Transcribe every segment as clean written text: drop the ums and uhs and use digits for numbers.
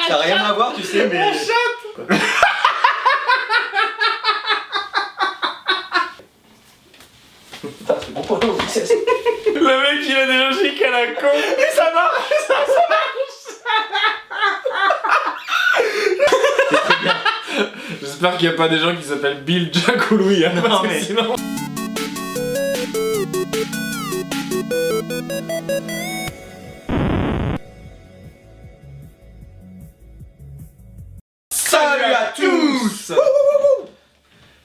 Ça n'a rien à voir, tu sais, mais... Putain, c'est bon pour nous. Le mec il a des logiques à la con. Mais ça marche, ça marche. J'espère qu'il n'y a pas des gens qui s'appellent Bill, Jack ou Louis, hein, Non, parce que mais- sinon... Salut à tous.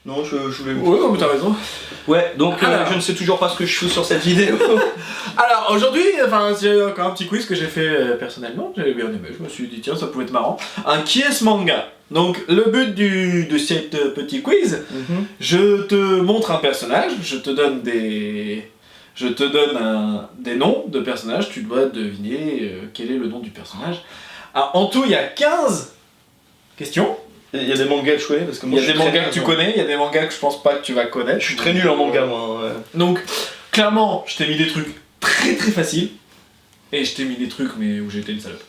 Non, je voulais vous... Ouais, non, mais t'as raison. Ouais, donc Alors. je ne sais toujours pas ce que je fous sur cette vidéo. Alors aujourd'hui, enfin, c'est encore un petit quiz que j'ai fait personnellement, j'avais bien aimé, je me suis dit tiens ça pouvait être marrant. Un qui est ce manga. Donc le but de cette petit quiz, je te montre un personnage, je te donne des noms de personnages, tu dois deviner quel est le nom du personnage. Alors, en tout il y a 15 questions. Il y a des mangas que je connais parce que moi Il y a des mangas que tu connais, il y a des mangas que je pense pas que tu vas connaître. Je suis très nul en manga moi. Donc, clairement, je t'ai mis des trucs très très faciles. Et je t'ai mis des trucs mais où j'étais une salope.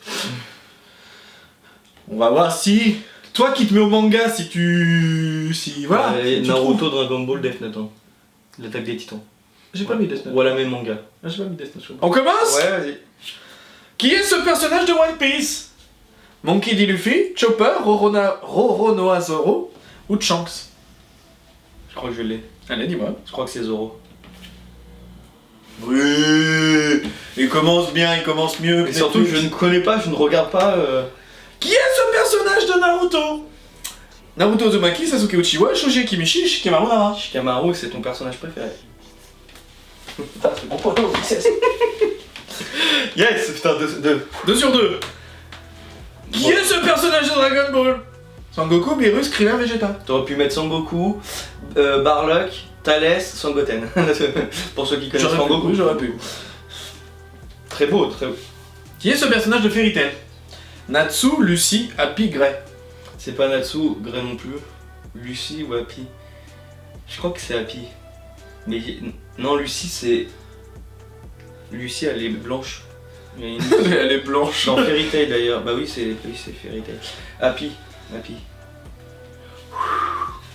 On va voir si... Toi qui te mets au manga, si tu... Si... Voilà. si tu Naruto, trouves. Dragon Ball, Death Note. Hein. L'attaque des titans. J'ai pas mis Death Note. Voilà mes mangas. Ah, j'ai pas mis Death Note. On commence. Ouais, vas-y. Qui est ce personnage de One Piece? Monkey D. Luffy, Chopper, Roronoa Zoro ou Shanks? Je crois que je l'ai. Allez, dis-moi. Je crois que c'est Zoro. Oui, il commence bien, il commence mieux. Et surtout, je ne connais pas, je ne regarde pas. Qui est ce personnage de Naruto? Naruto Uzumaki, Sasuke Uchiwa, Shoji Kimichi, Shikamaru Nara. Shikamaru, c'est ton personnage préféré. Putain, c'est bon pour nous. Yes, putain, 2 sur 2. Qui est ce personnage de Dragon Ball? Sangoku, Beerus, Krillin, Vegeta. T'aurais pu mettre Sangoku, Barlock, Thales, Sangoten. Pour ceux qui connaissent J'aurais pu, Sangoku. oui, j'aurais pu. Très beau, très beau. Qui est ce personnage de Fairy Tail? Natsu, Lucy, Happy, Grey. C'est pas Natsu, Grey non plus. Lucy ou Happy? Je crois que c'est Happy. Mais non, Lucy c'est... Lucy elle est blanche. Il y a une- Elle est blanche. Dans Fairy Tail d'ailleurs. Bah oui, c'est Fairy Tail. Happy. Happy.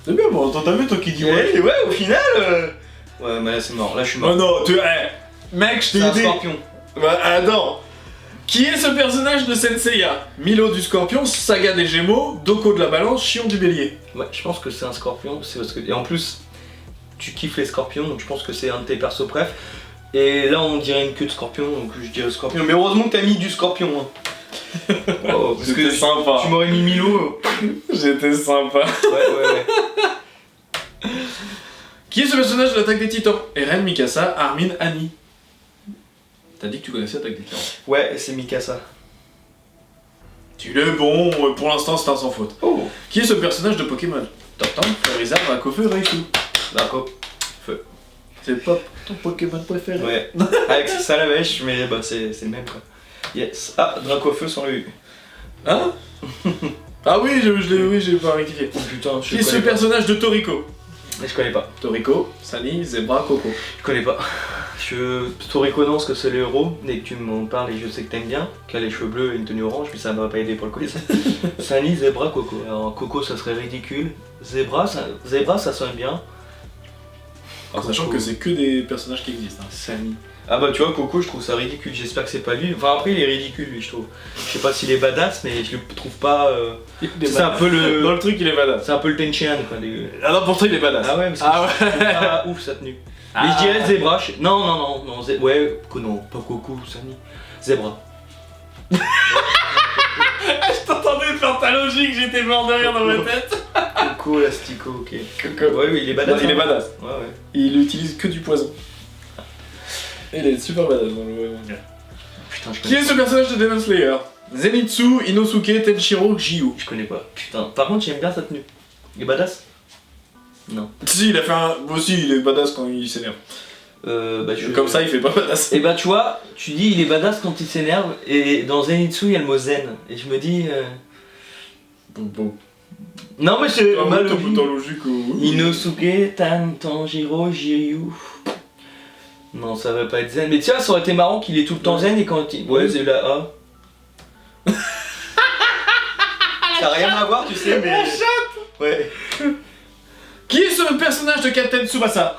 C'est bien, bon, t'as vu toi qui dis ouais. Ouais, au final. Ouais, mais là c'est mort. Là je suis mort. Oh non, tu... mec, je C'est t'ai un aidé. scorpion. Bah, attends. Qui est ce personnage de Senseiya? Milo du Scorpion, Saga des Gémeaux, Doko de la Balance, Chion du Bélier. Ouais, je pense que c'est un scorpion. C'est parce que... Et en plus, tu kiffes les scorpions, donc je pense que c'est un de tes persos préf. Et là on dirait une queue de scorpion, donc je dirais scorpion. Mais heureusement que t'as mis du scorpion. Hein. Oh, parce C'était que sympa. tu m'aurais mis Milo. J'étais sympa. Ouais. Qui est ce personnage de l'Attaque des Titans? Eren, Mikasa, Armin, Annie. T'as dit que tu connaissais l'Attaque des Titans. Ouais, c'est Mikasa. Tu l'es bon, pour l'instant c'est un sans faute. Oh, Qui est ce personnage de Pokémon? Tortank, Charizard, Rakofeu, Raikou. d'accord. C'est pas ton Pokémon préféré. Ouais. Avec Salamèche, mais bah c'est le même quoi. Yes. Ah, Dracofeu sans le U. Hein? Ah oui, oui, j'ai pas rectifié. Oh putain, Qui est ce personnage de Toriko? Mais je connais pas. Toriko, Sunny, Zebra, Coco. Je connais pas. Toriko non, parce que c'est le héros. Dès que tu m'en parles et je sais que t'aimes bien, qui a les cheveux bleus et une tenue orange, mais ça m'a pas aidé pour le quiz. Sunny, Zebra, Coco. Alors Coco ça serait ridicule. Zebra ça sonne bien. En sachant Coco. que c'est que des personnages qui existent. Hein. Sunny. Ah bah tu vois Coco je trouve ça ridicule, j'espère que c'est pas lui. Enfin après il est ridicule lui je trouve. Je sais pas s'il est badass mais je le trouve pas... C'est un peu le... Dans le truc, il est badass. C'est un peu le Tenchian quoi. Ah non, pour toi, il est badass. Ah ouais, parce que Ah je trouve pas ouf sa tenue. Mais je dirais Zebra. Non, ouais, non, pas Coco, Sunny. Zebra. Je t'entendais faire ta logique, j'étais mort de rire dans ma tête. Coco, l'astico, ok. Coco. Ouais, oui, il est badass. Il est hein. badass. Ouais, ouais. Il utilise que du poison. Il est super badass dans le manga. Putain, je Qui connais, est ce personnage de Demon Slayer? Zenitsu, Inosuke, Tenshiro, Jiu. je connais pas. Putain, par contre, j'aime bien sa tenue. Il est badass? Non. Si, il a fait un. Moi aussi, il est badass quand il s'énerve. Bah, Comme ça, il fait pas badass. Et bah, tu vois, tu dis il est badass quand il s'énerve, et dans Zenitsu, il y a le mot zen. Et je me dis. Bon. Non, mais c'est Ah, mal oui, logique. t'as logique. Oui. Inosuke, Tanjiro, Jiryu. Non, ça va pas être zen. Mais tu vois, ça aurait été marrant qu'il est tout le temps zen et quand il. Ouais, c'est la A. Ça n'a rien à voir, tu sais, mais. Ouais. Qui est ce personnage de Captain Tsubasa?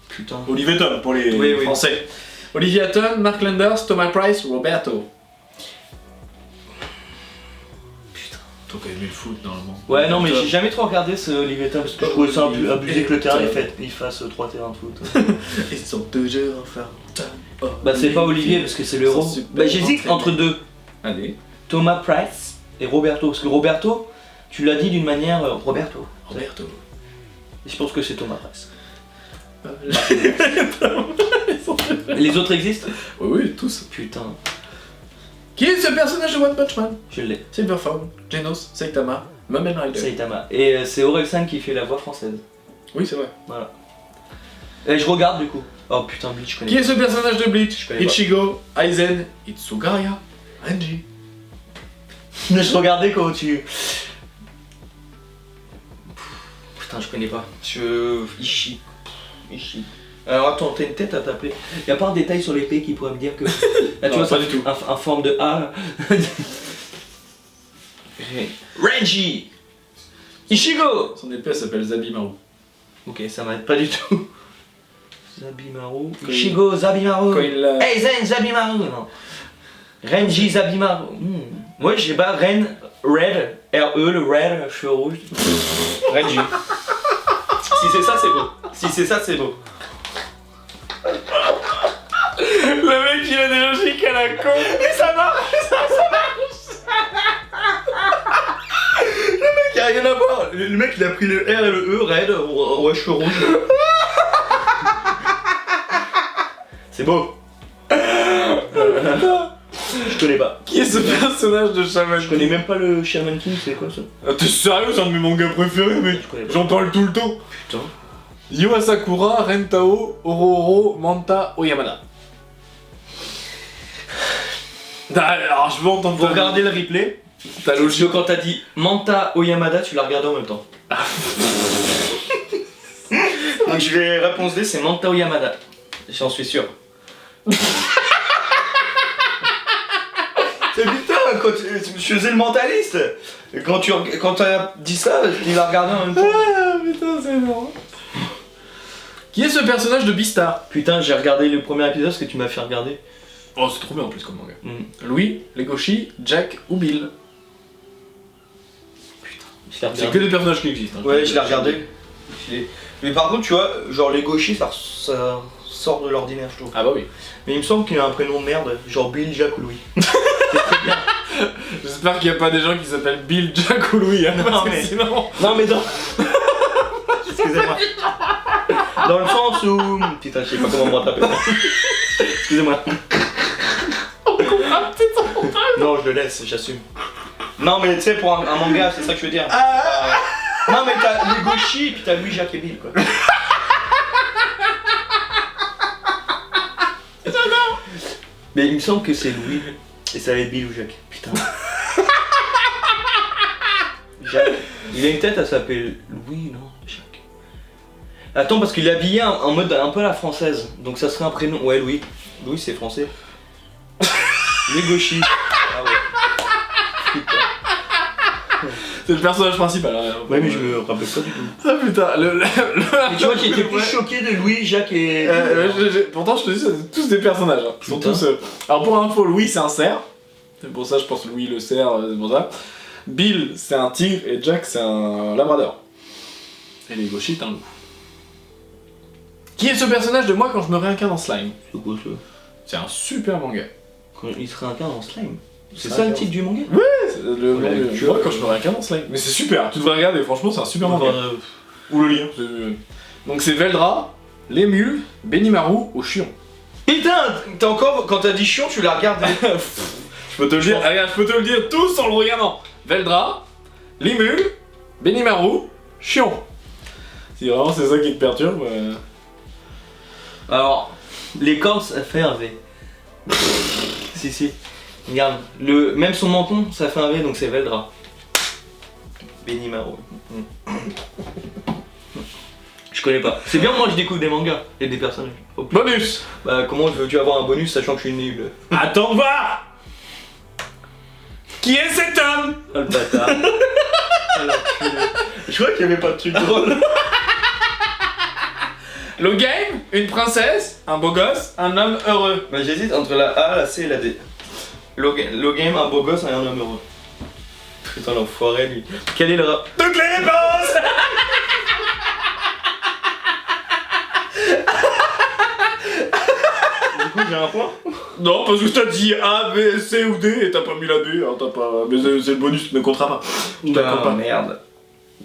Putain. Olivier Tom pour les Oui. Français. Olivier Tom, Mark Landers, Thomas Price, Roberto. Putain. Toi qui as aimé le foot normalement. Ouais, non, mais j'ai jamais trop regardé ce Olivier Tom parce que je trouvais ça un peu abusé que le terrain il fasse 3 terrains de foot. Ils sont toujours enfin. Bah, c'est pas Olivier parce que c'est l'euro. Bah, j'hésite entre deux. Allez. Thomas Price et Roberto. Parce que Roberto, tu l'as dit d'une manière. Roberto. Roberto. Et je pense que c'est Thomas Price. Les autres existent? Oui, tous. Putain, Qui est ce personnage de One Punch Man? je l'ai. Silverform, Genos, Saitama, Mumen Rider. Saitama. Et c'est Orelsan qui fait la voix française. Oui, c'est vrai. Voilà. Et je regarde du coup. Oh putain, Bleach, je connais. Qui est ce personnage de Bleach? Je connais pas. Ichigo, Aizen, Itsugaya, Renji. Je regardais quand tu. Putain, je connais pas. Ishii. Alors attends, t'as une tête à taper. Y'a pas un détail sur l'épée qui pourrait me dire que. Là, tu Non, vois, pas ça du tout. Un forme de A. Là. Renji. Ichigo. Son épée elle s'appelle Zabimaru. Ok, ça m'aide pas du tout. Zabimaru. Quand Ichigo Zabimaru. Quand il l'a. Aizen Zabimaru. Non. Renji Zabimaru. Moi j'ai pas Red, R-E, le Red, cheveux rouges. Renji. Si c'est ça, c'est beau. Si c'est ça, c'est beau. Le mec il a des logiques à la con. Et ça marche, ça marche. Le mec il a rien à voir. Le mec il a pris le R et le E, Red, ouais, cheveux rouges. C'est beau. Je connais pas. Qui est ce personnage de Shaman Je connais même pas le Shaman King, c'est quoi ça? T'es sérieux, c'est un de mes mangas préférés, mec. Je connais pas. J'en parle tout le temps. Putain. Yu Asakura, Rentao, Ororo, Manta, Oyamada. Alors je veux entendre Vous regardez le replay. ta Parce logique. que quand t'as dit Manta Oyamada, tu l'as regardé en même temps. Donc je vais réponse D, c'est Manta Oyamada. J'en suis sûr. C'est putain, quand je faisais le mentaliste. Quand t'as dit ça, tu l'as regardé en même temps. Ah putain, c'est énorme. Qui est ce personnage de Beastar? Putain, j'ai regardé le premier épisode parce que tu m'as fait regarder. Oh, c'est trop bien en plus comme manga. Louis, Legoshi, Jack ou Bill? je l'ai C'est regardé. que des personnages qui existent. Hein. Ouais, je l'ai regardé. Mais par contre, tu vois, genre les gauchis, ça sort de l'ordinaire, je trouve. Ah bah oui. Mais il me semble qu'il a un prénom de merde, genre Bill, Jack ou Louis. J'espère qu'il n'y a pas des gens qui s'appellent Bill, Jack ou Louis, hein, Non, parce que mais- sinon... Non mais dans... Excusez-moi. Dans le sens où... Putain, je sais pas comment me rattraper. Excusez-moi. Non, je le laisse, j'assume. Non mais tu sais, pour un manga, c'est ça que je veux dire. Non mais t'as les gauchis, puis t'as Louis, Jacques et Bill, quoi. Mais il me semble que c'est Louis, et ça va être Bill ou Jacques. Putain. Jacques. Il a une tête, elle s'appelle Louis, non, Jacques. Attends, parce qu'il est habillé en mode un peu à la française, donc ça serait un prénom. Ouais, Louis. Louis, c'est français. Les gauchis. Ah ouais. Putain. C'est le personnage principal. Hein, Ouais, mais je me rappelle pas du tout. Ah putain, Mais tu vois qu'il était plus Ouais. choqué de Louis, Jacques et. Pourtant, je te dis, c'est tous des personnages. Hein. Ils sont Putain. tous. Alors, pour info, Louis, c'est un cerf. C'est pour ça, je pense, Louis le cerf, c'est pour ça. Bill, c'est un tigre. Et Jack, c'est un labrador. Et les gauchis, c'est un loup. Qui est ce personnage de moi quand je me réincarne en slime? C'est quoi ça? C'est un super manga. Quand il se réincarne en slime. C'est se ça le réincarne. titre du manga? C'est le Ouais, manga. tu Moi, vois. quand je me réincarne en slime. Mais c'est super, tu devrais regarder, franchement, c'est un super manga. Ou le lien. Donc, c'est Veldra, Lémule, Benimaru ou Chion. Putain, t'as encore. Quand t'as dit chiant, tu l'as regardé. Je peux te le dire, regarde, je peux te le dire tous en le regardant. Veldra, Limul, Benimaru, Chion. Si vraiment c'est ça qui te perturbe. Alors, les cornes, ça fait un V. Si. Regarde, même son menton, ça fait un V, donc c'est Veldra. Benimaru. Je connais pas. C'est bien, moi je découvre des mangas et des personnages. Oh, putain. Bonus. Bah, comment veux-tu avoir un bonus sachant que je suis nul? Attends de voir. Qui est cet homme? Oh le bâtard. Oh l'enculé. Je vois qu'il n'y avait pas de truc drôle. Logain, une princesse, un beau gosse, un homme heureux. Bah j'hésite entre la A, la C et la D. Logame, un beau gosse et un homme heureux. Putain l'enfoiré lui. Quel est le rap? Toutes les réponses. Du coup j'ai un point. Non, parce que t'as dit A, B, C ou D et t'as pas mis la B, hein, t'as pas... Mais c'est le bonus, ne comptera pas. Ah pas. merde.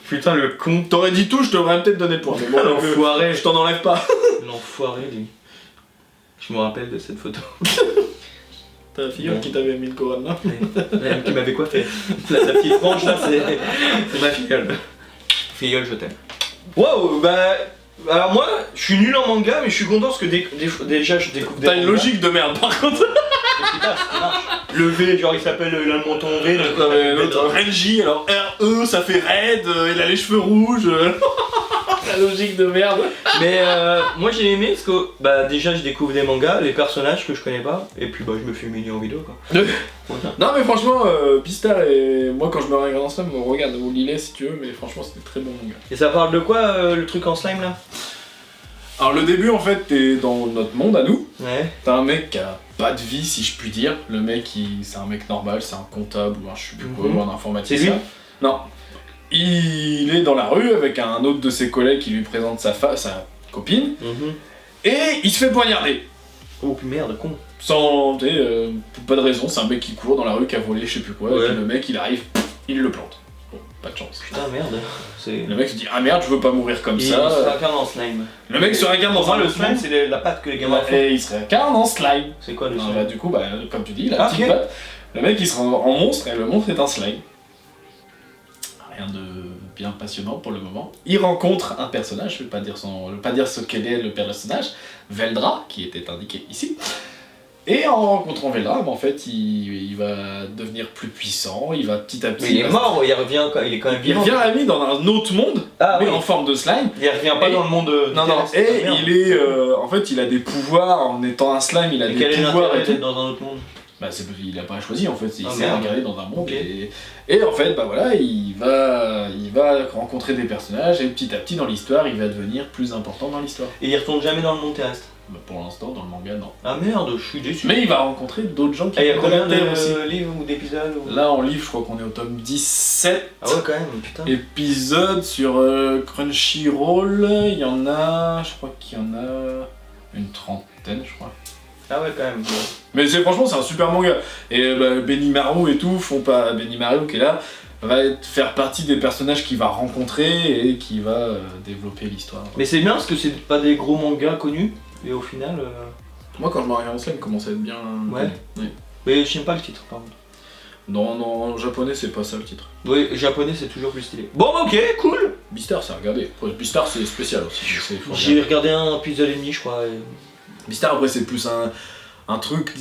Putain le con. T'aurais dit tout, je t'aurais peut-être donné le point. Mais bon, L'enfoiré. je t'en enlève pas. L'enfoiré lui. Je me rappelle de cette photo. T'as la filleule qui t'avait mis le couronne là. Qui m'avait coiffé. La petite frange là, c'est ma filleule. Filleule, je t'aime. Waouh, bah. Alors moi, je suis nul en manga, mais je suis content parce que déjà je découvre des T'as une mangas. logique de merde par contre. C'est ça marche. Le V, genre il s'appelle l'Almonton V. L'autre Renji, alors R-E, ça fait raid, il a les cheveux rouges. La logique de merde. Mais moi j'ai aimé parce que bah déjà je découvre des mangas, les personnages que je connais pas, et puis bah je me fais humilier en vidéo quoi. Voilà. Non mais franchement, Pistar et moi quand je me regarde en slime, regarde ou lis-les si tu veux, mais franchement c'était très bon manga. Et ça parle de quoi le truc en slime là? Alors le début en fait, t'es dans notre monde à nous. Ouais. T'as un mec qui a pas de vie si je puis dire. Le mec c'est un mec normal, c'est un comptable ou un je sais plus quoi, ou un informaticien. C'est lui? Non. Il est dans la rue avec un autre de ses collègues qui lui présente sa copine. Et il se fait poignarder. Oh merde, con. Sans pas de raison, c'est un mec qui court dans la rue qui a volé je sais plus quoi, Ouais. et puis le mec il arrive, il le plante. Bon, pas de chance. Putain merde. C'est. Le mec se dit ah merde je veux pas mourir comme Il ça. se réincarne en slime. Le mec se réincarne dans un le autre slime monde. c'est la patte que les gamins font. Et il se réincarne en slime. C'est quoi le Non, slime? bah, du coup, bah, comme tu dis, la Ah, petite ok. patte. Le mec il se rend en monstre et le monstre est un slime. Rien de bien passionnant pour le moment. Il rencontre un personnage, je vais pas dire ce qu'elle est le personnage, Veldra, qui était indiqué ici. Et en rencontrant Veldra, bah, en fait, il va devenir plus puissant, il va petit à petit... Mais il est mort, il revient, il est quand même Il vivant. revient à lui dans un autre monde, Ah mais oui. en forme de slime. Il revient pas Et- dans le monde. Non, non, terrestre. et Merde. il est... en fait, il a des pouvoirs, en étant un slime, il a Et des quel est pouvoirs l'intérêt et tout. d'être dans un autre monde? Bah, il a pas choisi en fait, il Ah, s'est merde. regardé dans un monde Ok. et en fait bah voilà il va rencontrer des personnages et petit à petit dans l'histoire il va devenir plus important dans l'histoire. Et il retourne jamais dans le monde terrestre. Bah, pour l'instant dans le manga non. Ah merde, je suis déçu. Mais il va rencontrer d'autres gens qui Ah, il y a viennent combien de la Terre aussi. de livres ou d'épisodes ou... Là en livre je crois qu'on est au tome 17 Ah ouais quand même, putain. épisodes sur Crunchyroll, il y en a, je crois qu'il y en a une trentaine je crois. Ah ouais quand même. Mais franchement c'est un super manga. Et Benimaru et tout font pas. Benimaru qui est là va faire partie des personnages qu'il va rencontrer et qui va développer l'histoire. Mais c'est bien parce que c'est pas des gros mangas connus. Et au final. Moi quand je me regarde en slime, commence à être bien. Ouais. Oui. Mais j'aime pas le titre par contre. Non, en japonais c'est pas ça le titre. Oui, japonais c'est toujours plus stylé. Bon bah ok, cool. Beastar c'est à regarder. Beastar c'est spécial aussi. Faut J'ai regarder. regardé un épisode et demi je crois. Et... Beastar après c'est plus un truc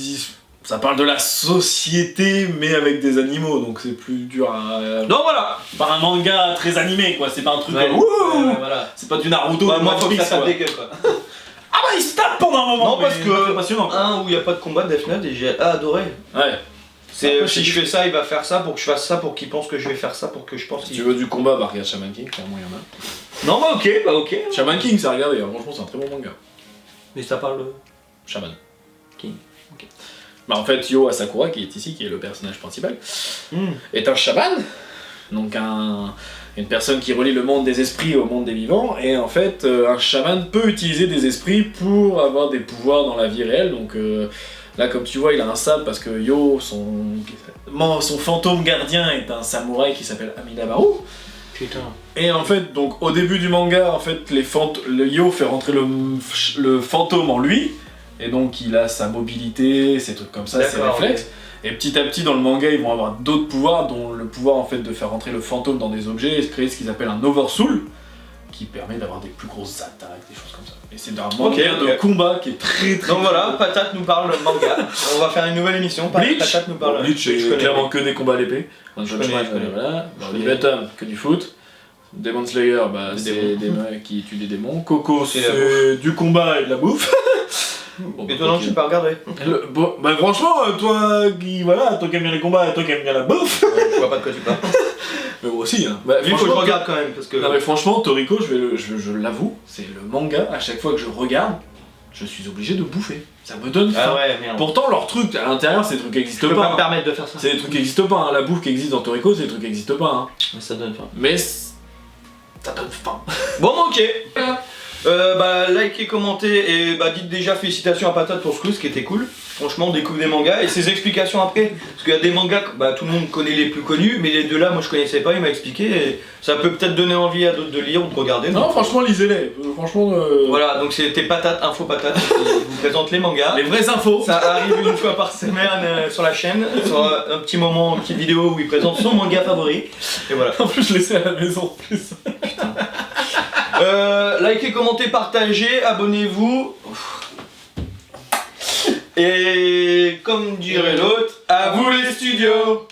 ça parle de la société mais avec des animaux donc c'est plus dur à. Donc voilà. Par un manga très animé quoi, c'est pas un truc Ouais, wouh voilà. c'est pas du Naruto Ouais, ou moi One faut que ça Piece, tape quoi. des gueules quoi. Ah bah il se tape pendant un moment. Non, parce mais que- pas très passionnant quoi. Un où il y a pas de combat de Death Note et j'ai adoré. Ouais. C'est Après, si je fais ça, il va faire ça pour que je fasse ça, pour qu'il pense que je vais faire ça, pour que je pense Si qu'il. tu veux du combat, bah regarde Shaman King, clairement il y en a. Non bah ok. Shaman King c'est à regarder, hein. Franchement c'est un très bon manga. Mais ça parle de. Shaman King. Ok. Bah en fait Yo Asakura qui est ici, qui est le personnage principal, Hmm. est un chaman, donc une personne qui relie le monde des esprits au monde des vivants, et en fait un chaman peut utiliser des esprits pour avoir des pouvoirs dans la vie réelle, donc là comme tu vois il a un sabre parce que Yo, son fantôme gardien est un samouraï qui s'appelle Amidabaru, Putain. et en fait donc au début du manga en fait le Yo fait rentrer le fantôme en lui, et donc il a sa mobilité, ces trucs comme ça, ses D'accord, réflexes. Et petit à petit dans le manga ils vont avoir d'autres pouvoirs, dont le pouvoir en fait de faire rentrer le fantôme dans des objets et créer ce qu'ils appellent un oversoul, qui permet d'avoir des plus grosses attaques, des choses comme ça. Et c'est un manga Ok. de combat qui est très très... Donc voilà, Patate nous parle manga. On va faire une nouvelle émission. Bleach, Patate nous parle. Bleach Je c'est connais. clairement que des combats à l'épée. Je connais. Voilà. Je Bon, connais. Liberatum, que du foot. Demon Slayer, bah, Des c'est des mecs qui tuent des démons. Coco, C'est la c'est du combat et de la bouffe. Bon, Étonnant que tu pas regardé. Bon, bah franchement, toi qui aimes bien les combats, toi qui aimes bien la bouffe. Je vois pas de quoi tu parles. Mais moi aussi, hein. Bah, Il faut que je regarde quand même parce que. Non mais franchement, Toriko, je l'avoue, c'est le manga, à chaque fois que je regarde, je suis obligé de bouffer. Ça me donne faim. Ah ouais, merde. Pourtant, leurs trucs, à l'intérieur, c'est des trucs qui Je existent peux pas. pas me permettre de faire ça. C'est des trucs qui existent pas, hein. La bouffe qui existe dans Toriko, c'est des trucs qui existent pas. Hein. Mais ça donne faim. Mais ça donne faim. Bon, ok. Likez, commentez et dites déjà félicitations à Patate pour ce quiz qui était cool. Franchement, on découvre des mangas et ses explications après. Parce qu'il y a des mangas, tout le monde connaît les plus connus, mais les deux là, moi je connaissais pas, il m'a expliqué et ça peut peut-être donner envie à d'autres de lire ou de regarder. Non, franchement, lisez-les. Franchement. Voilà, donc c'était Patate, Info Patate, qui vous présente les mangas. Les vraies infos. Ça arrive une fois par semaine sur la chaîne, sur un petit moment, une petite vidéo où il présente son manga favori. Et voilà. En plus, je laissais à la maison en plus. Likez, commentez, partagez, abonnez-vous. Et comme dirait l'autre, à vous les studios.